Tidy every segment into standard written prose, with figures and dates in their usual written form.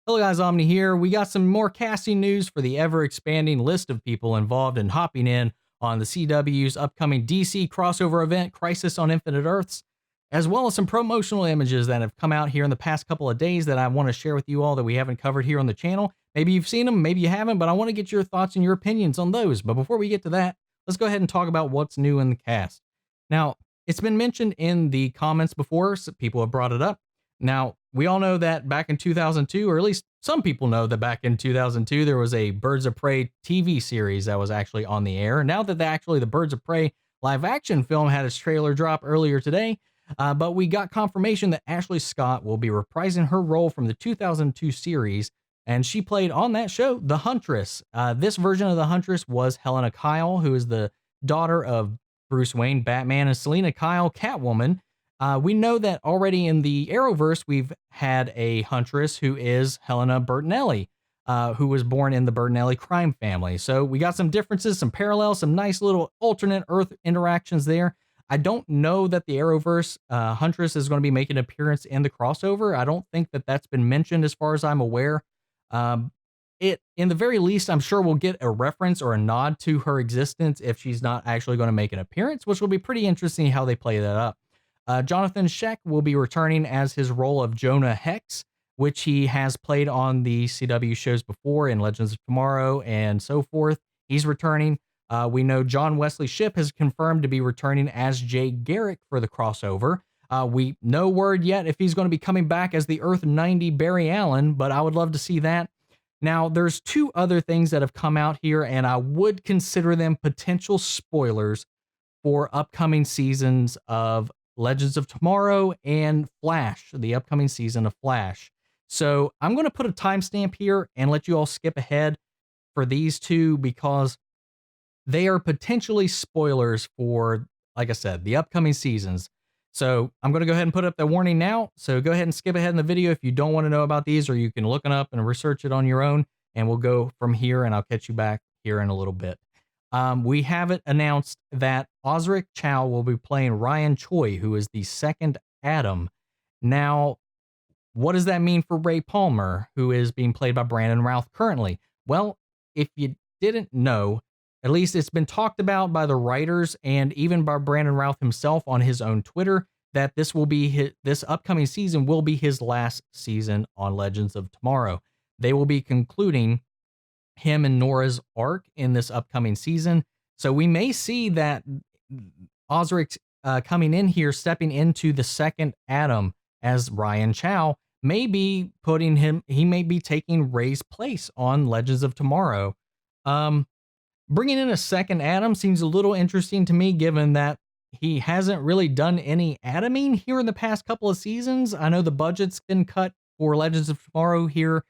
Hello guys, Omni here. We got some more casting news for the ever-expanding list of people involved in hopping in on the CW's upcoming DC crossover event, Crisis on Infinite Earths, as well as some promotional images that have come out here in the past couple of days that I want to share with you all that we haven't covered here on the channel. Maybe you've seen them, maybe you haven't, but I want to get your thoughts and your opinions on those. But before we get to that, let's go ahead and talk about what's new in the cast. Now, it's been mentioned in the comments before, so people have brought it up. Now, we all know that back in 2002, or at least some people know that back in 2002, there was a Birds of Prey TV series that was actually on the air. Now that the Birds of Prey live action film had its trailer drop earlier today, but we got confirmation that Ashley Scott will be reprising her role from the 2002 series, and she played on that show the Huntress. This version of the Huntress was Helena Kyle, who is the daughter of Bruce Wayne, Batman, and Selena Kyle, Catwoman. We know that already in the Arrowverse, we've had a Huntress who is Helena Bertinelli, who was born in the Bertinelli crime family. So we got some differences, some parallels, some nice little alternate Earth interactions there. I don't know that the Arrowverse Huntress is going to be making an appearance in the crossover. I don't think that that's been mentioned as far as I'm aware. In the very least, I'm sure we'll get a reference or a nod to her existence if she's not actually going to make an appearance, which will be pretty interesting how they play that up. Jonathan Schaech will be returning as his role of Jonah Hex, which he has played on the CW shows before in Legends of Tomorrow and so forth. He's returning. We know John Wesley Shipp has confirmed to be returning as Jay Garrick for the crossover. We no word yet if he's going to be coming back as the Earth 90 Barry Allen, but I would love to see that. Now, there's two other things that have come out here, and I would consider them potential spoilers for upcoming seasons of Legends of Tomorrow and Flash, the upcoming season of Flash. So I'm going to put a timestamp here and let you all skip ahead for these two because they are potentially spoilers for, like I said, the upcoming seasons. So I'm going to go ahead and put up the warning now. So go ahead and skip ahead in the video if you don't want to know about these, or you can look it up and research it on your own. And we'll go from here, and I'll catch you back here in a little bit. We have it announced that Osric Chow will be playing Ryan Choi, who is the second Atom. Now, what does that mean for Ray Palmer, who is being played by Brandon Routh currently? Well, if you didn't know, at least it's been talked about by the writers and even by Brandon Routh himself on his own Twitter that this upcoming season will be his last season on Legends of Tomorrow. They will be concluding him and Nora's arc in this upcoming season. So we may see that Osric coming in here, stepping into the second Atom as Ryan Chow, may be he may be taking Ray's place on Legends of Tomorrow. Bringing in a second Atom seems a little interesting to me, given that he hasn't really done any atoming here in the past couple of seasons. I know the budget's been cut for Legends of Tomorrow here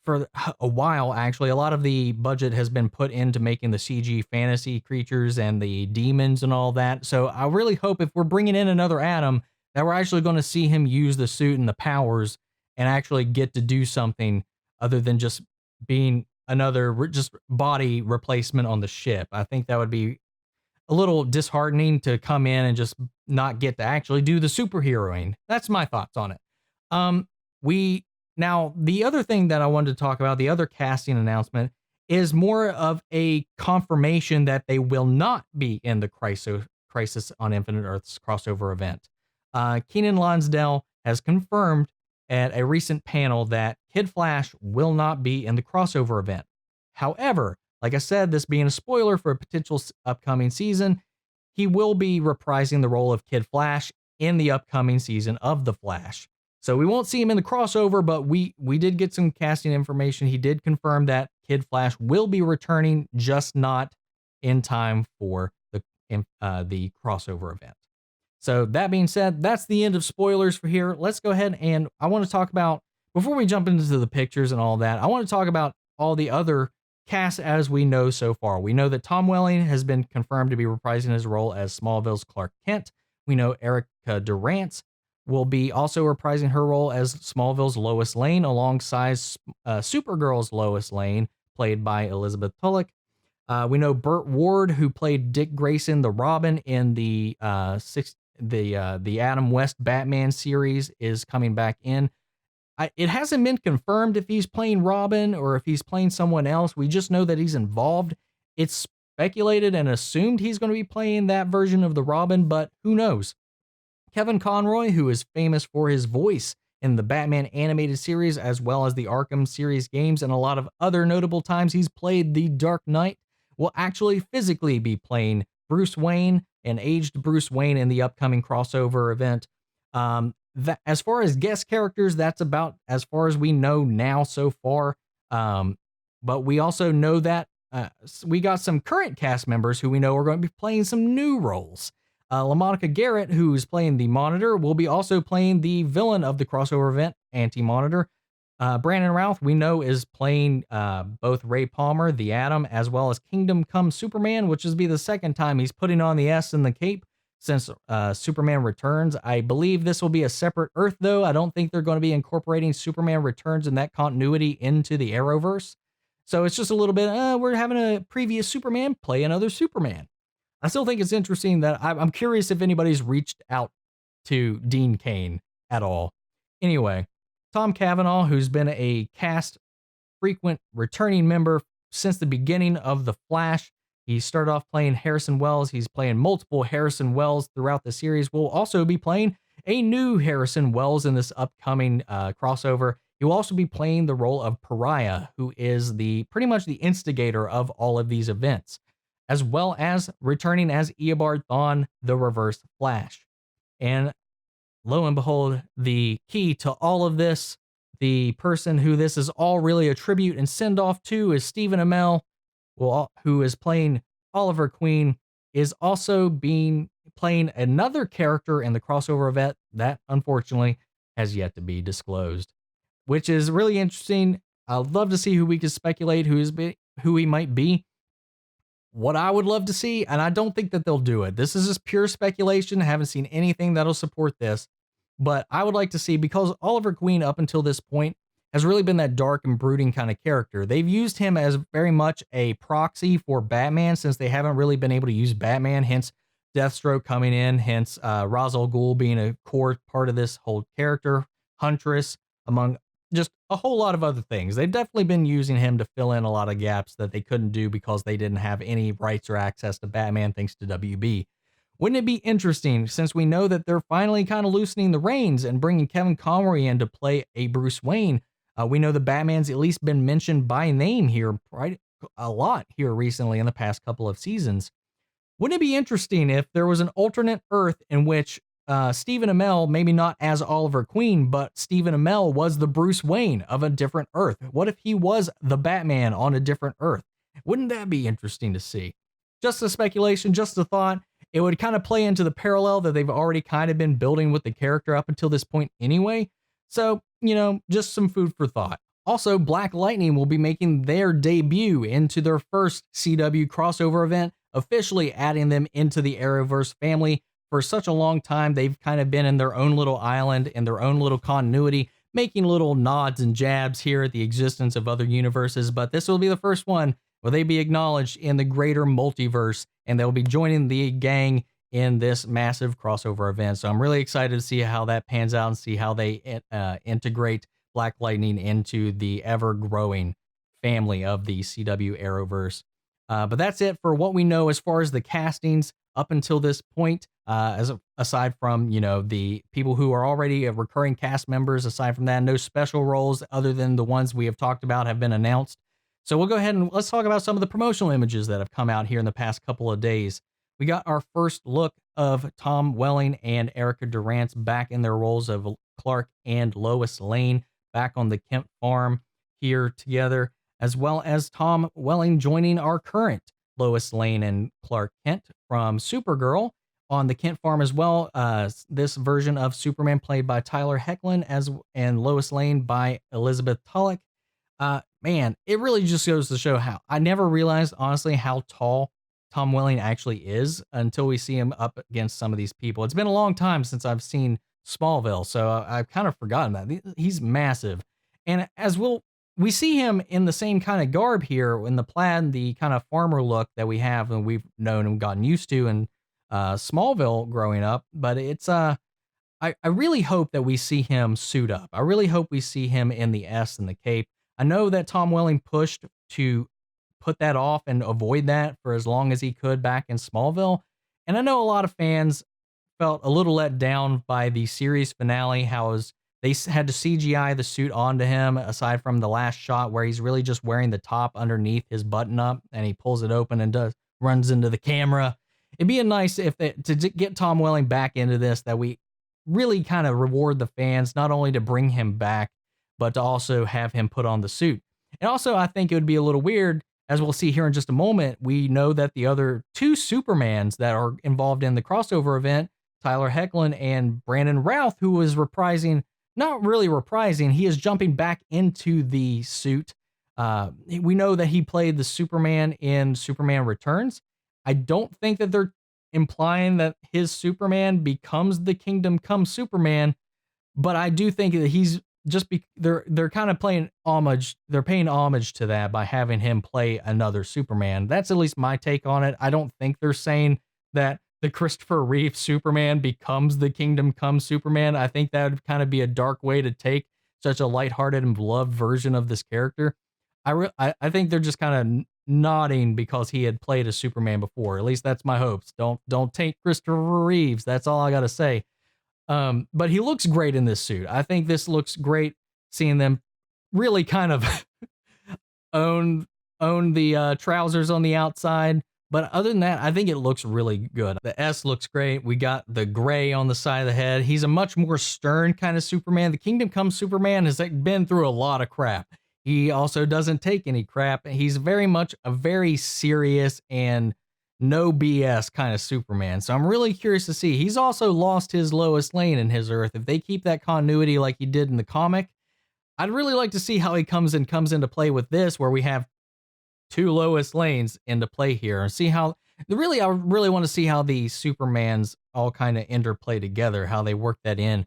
for a while. Actually, a lot of the budget has been put into making the CG fantasy creatures and the demons and all that. So I really hope if we're bringing in another Atom that we're actually going to see him use the suit and the powers and actually get to do something other than just being another just body replacement on the ship. I think that would be a little disheartening to come in and just not get to actually do the superheroing. That's my thoughts on it. Now, the other thing that I wanted to talk about, the other casting announcement, is more of a confirmation that they will not be in the Crisis on Infinite Earths crossover event. Keenan Lonsdale has confirmed at a recent panel that Kid Flash will not be in the crossover event. However, like I said, this being a spoiler for a potential upcoming season, he will be reprising the role of Kid Flash in the upcoming season of The Flash. So we won't see him in the crossover, but we did get some casting information. He did confirm that Kid Flash will be returning, just not in time for the crossover event. So that being said, that's the end of spoilers for here. Let's go ahead and I want to talk about, before we jump into the pictures and all that, I want to talk about all the other casts as we know so far. We know that Tom Welling has been confirmed to be reprising his role as Smallville's Clark Kent. We know Erica Durance will be also reprising her role as Smallville's Lois Lane alongside Supergirl's Lois Lane, played by Elizabeth Tulloch. We know Burt Ward, who played Dick Grayson, the Robin in the Adam West Batman series, is coming back in. It hasn't been confirmed if he's playing Robin or if he's playing someone else. We just know that he's involved. It's speculated and assumed he's going to be playing that version of the Robin, but who knows? Kevin Conroy, who is famous for his voice in the Batman animated series as well as the Arkham series games and a lot of other notable times he's played the Dark Knight, will actually physically be playing Bruce Wayne, an aged Bruce Wayne in the upcoming crossover event. That, as far as guest characters, that's about as far as we know now so far. But we also know that we got some current cast members who we know are going to be playing some new roles. LaMonica Garrett, who's playing the Monitor, will be also playing the villain of the crossover event, Anti-Monitor. Brandon Routh, we know, is playing both Ray Palmer, the Atom, as well as Kingdom Come Superman, which is be the second time he's putting on the S in the cape since Superman Returns. I believe this will be a separate Earth, though. I don't think they're going to be incorporating Superman Returns and that continuity into the Arrowverse. So it's just a little bit, we're having a previous Superman play another Superman. I still think it's interesting that I'm curious if anybody's reached out to Dean Cain at all. Anyway, Tom Cavanaugh, who's been a cast frequent returning member since the beginning of The Flash. He started off playing Harrison Wells. He's playing multiple Harrison Wells throughout the series. Will also be playing a new Harrison Wells in this upcoming crossover. He will also be playing the role of Pariah, who is pretty much the instigator of all of these events, as well as returning as Eobard Thawne, the Reverse Flash. And lo and behold, the key to all of this, the person who this is all really a tribute and send off to, is Stephen Amell, who is playing Oliver Queen, is also playing another character in the crossover event that unfortunately has yet to be disclosed, which is really interesting. I'd love to see who we could speculate who he might be. What I would love to see, and I don't think that they'll do it. This is just pure speculation. I haven't seen anything that'll support this, but I would like to see, because Oliver Queen up until this point has really been that dark and brooding kind of character. They've used him as very much a proxy for Batman since they haven't really been able to use Batman, hence Deathstroke coming in, hence Ra's al Ghul being a core part of this whole character, Huntress, among just a whole lot of other things. They've definitely been using him to fill in a lot of gaps that they couldn't do because they didn't have any rights or access to Batman thanks to WB. Wouldn't it be interesting, since we know that they're finally kind of loosening the reins and bringing Kevin Conroy in to play a Bruce Wayne? We know the Batman's at least been mentioned by name here right a lot here recently in the past couple of seasons. Wouldn't it be interesting if there was an alternate Earth in which Stephen Amell, maybe not as Oliver Queen, but Stephen Amell was the Bruce Wayne of a different Earth? What if he was the Batman on a different Earth? Wouldn't that be interesting to see? Just a speculation, just a thought. It would kind of play into the parallel that they've already kind of been building with the character up until this point anyway. So, just some food for thought. Also, Black Lightning will be making their debut into their first CW crossover event, officially adding them into the Arrowverse family. For such a long time, they've kind of been in their own little island, in their own little continuity, making little nods and jabs here at the existence of other universes, but this will be the first one where they be acknowledged in the greater multiverse, and they'll be joining the gang in this massive crossover event. So I'm really excited to see how that pans out and see how they integrate Black Lightning into the ever-growing family of the CW Arrowverse. But that's it for what we know as far as the castings up until this point, aside from, the people who are already recurring cast members. Aside from that, no special roles other than the ones we have talked about have been announced. So we'll go ahead and let's talk about some of the promotional images that have come out here in the past couple of days. We got our first look of Tom Welling and Erica Durance back in their roles of Clark and Lois Lane back on the Kent farm here together, as well as Tom Welling joining our current Lois Lane and Clark Kent from Supergirl on the Kent farm as well. This version of Superman played by Tyler Hoechlin and Lois Lane by Elizabeth Tulloch. Man, it really just goes to show how I never realized, honestly, how tall Tom Welling actually is until we see him up against some of these people. It's been a long time since I've seen Smallville, so I've kind of forgotten that. He's massive. And as we see him in the same kind of garb here in the plaid, the kind of farmer look that we have and we've known and gotten used to in Smallville growing up. But it's I really hope that we see him suit up. I really hope we see him in the S and the cape. I know that Tom Welling pushed to put that off and avoid that for as long as he could back in Smallville. And I know a lot of fans felt a little let down by the series finale, how had to CGI the suit onto him, aside from the last shot where he's really just wearing the top underneath his button up and he pulls it open and runs into the camera. It'd be a nice if to get Tom Welling back into this, that we really kind of reward the fans, not only to bring him back, but to also have him put on the suit. And also, I think it would be a little weird, as we'll see here in just a moment. We know that the other two Supermans that are involved in the crossover event, Tyler Hoechlin and Brandon Routh, who was reprising, not really reprising, he is jumping back into the suit. We know that he played the Superman in Superman Returns. I don't think that they're implying that his Superman becomes the Kingdom Come Superman, but I do think that he's they're kind of playing homage. They're paying homage to that by having him play another Superman. That's at least my take on it. I don't think they're saying that the Christopher Reeve Superman becomes the Kingdom Come Superman. I think that would kind of be a dark way to take such a lighthearted and beloved version of this character. I think they're just kind of nodding because he had played a Superman before. At least that's my hopes. Don't take Christopher Reeves. That's all I got to say. But he looks great in this suit. I think this looks great, seeing them really kind of own the trousers on the outside. But other than that, I think it looks really good. The S looks great. We got the gray on the side of the head. He's a much more stern kind of Superman. The Kingdom Come Superman has been through a lot of crap. He also doesn't take any crap. He's very much a very serious and no BS kind of Superman. So I'm really curious to see. He's also lost his Lois Lane in his Earth. If they keep that continuity like he did in the comic, I'd really like to see how he comes into play with this, where we have two Lois Lanes into play here, and see how I really want to see how the Supermans all kind of interplay together, how they work that in.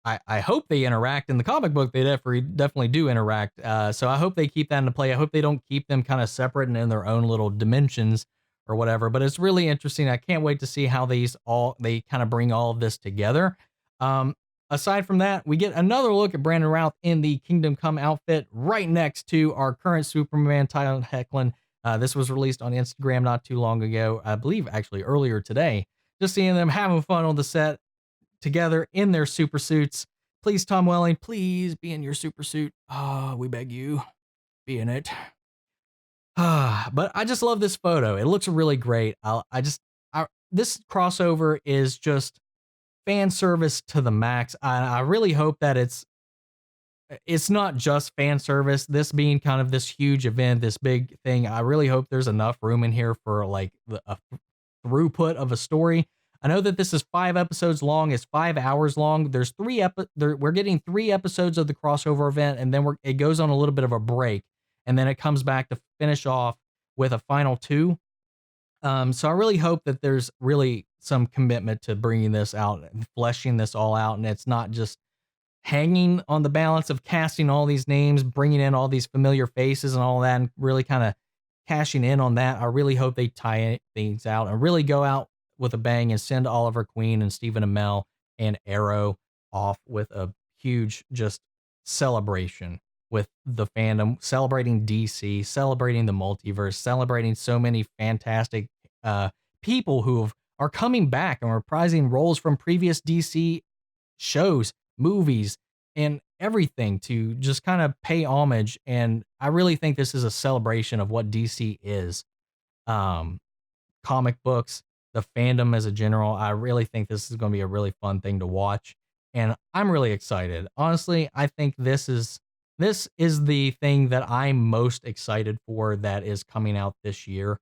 I hope they interact. In the comic book, they definitely do interact. So I hope they keep that into play. I hope they don't keep them kind of separate and in their own little dimensions or whatever. But it's really interesting. I can't wait to see how they kind of bring all of this together. Aside from that, we get another look at Brandon Routh in the Kingdom Come outfit right next to our current Superman, Tyler Hoechlin. This was released on Instagram not too long ago, I believe actually earlier today. Just seeing them having fun on the set together in their super suits. Please, Tom Welling, please be in your super suit. We beg you, be in it. But I just love this photo. It looks really great. This crossover is just fan service to the max. I really hope that it's not just fan service. This being kind of this huge event, this big thing, I really hope there's enough room in here for like a throughput of a story. I know that this is 5 episodes long. It's 5 hours long. There's we're getting 3 episodes of the crossover event, and then it goes on a little bit of a break, and then it comes back to finish off with a final 2. So I really hope that there's really some commitment to bringing this out and fleshing this all out, and it's not just hanging on the balance of casting all these names, bringing in all these familiar faces and all that, and really kind of cashing in on that. I really hope they tie things out and really go out with a bang and send Oliver Queen and Stephen Amell and Arrow off with a huge just celebration with the fandom, celebrating DC, celebrating the multiverse, celebrating so many fantastic people who are coming back and reprising roles from previous DC shows, movies, and everything to just kind of pay homage. And I really think this is a celebration of what DC is. Comic books, the fandom as a general. I really think this is going to be a really fun thing to watch, and I'm really excited. Honestly, I think this is the thing that I'm most excited for that is coming out this year,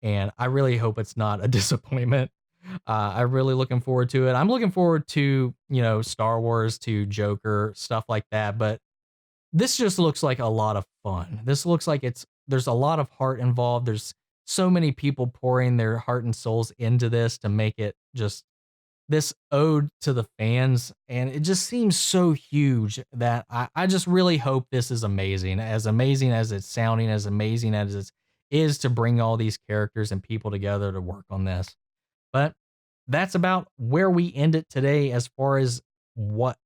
and I really hope it's not a disappointment. I'm really looking forward to it. I'm looking forward to, Star Wars, to Joker, stuff like that, but this just looks like a lot of fun. This looks like there's a lot of heart involved. There's so many people pouring their heart and souls into this to make it just this ode to the fans. And it just seems so huge that I just really hope this is amazing as it's sounding, as amazing as it is to bring all these characters and people together to work on this. But that's about where we end it today as far as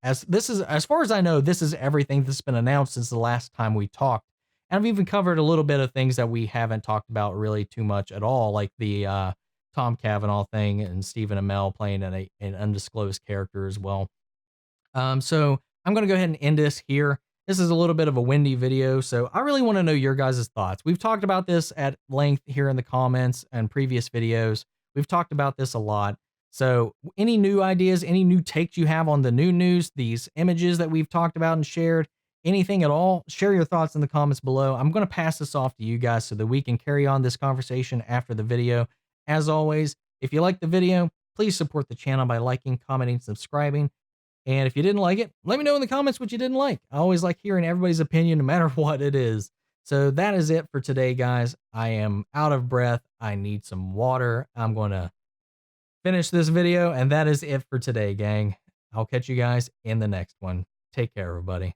as far as I know, this is everything that's been announced since the last time we talked. And I've even covered a little bit of things that we haven't talked about really too much at all, like the Tom Cavanaugh thing and Stephen Amell playing an undisclosed character as well. So I'm going to go ahead and end this here. This is a little bit of a windy video, so I really want to know your guys' thoughts. We've talked about this at length here in the comments and previous videos. We've talked about this a lot. So any new ideas, any new takes you have on the new news, these images that we've talked about and shared, anything at all, share your thoughts in the comments below. I'm going to pass this off to you guys so that we can carry on this conversation after the video. As always, if you like the video, please support the channel by liking, commenting, subscribing. And if you didn't like it, let me know in the comments what you didn't like. I always like hearing everybody's opinion, no matter what it is. So that is it for today, guys. I am out of breath. I need some water. I'm going to finish this video, and that is it for today, gang. I'll catch you guys in the next one. Take care, everybody.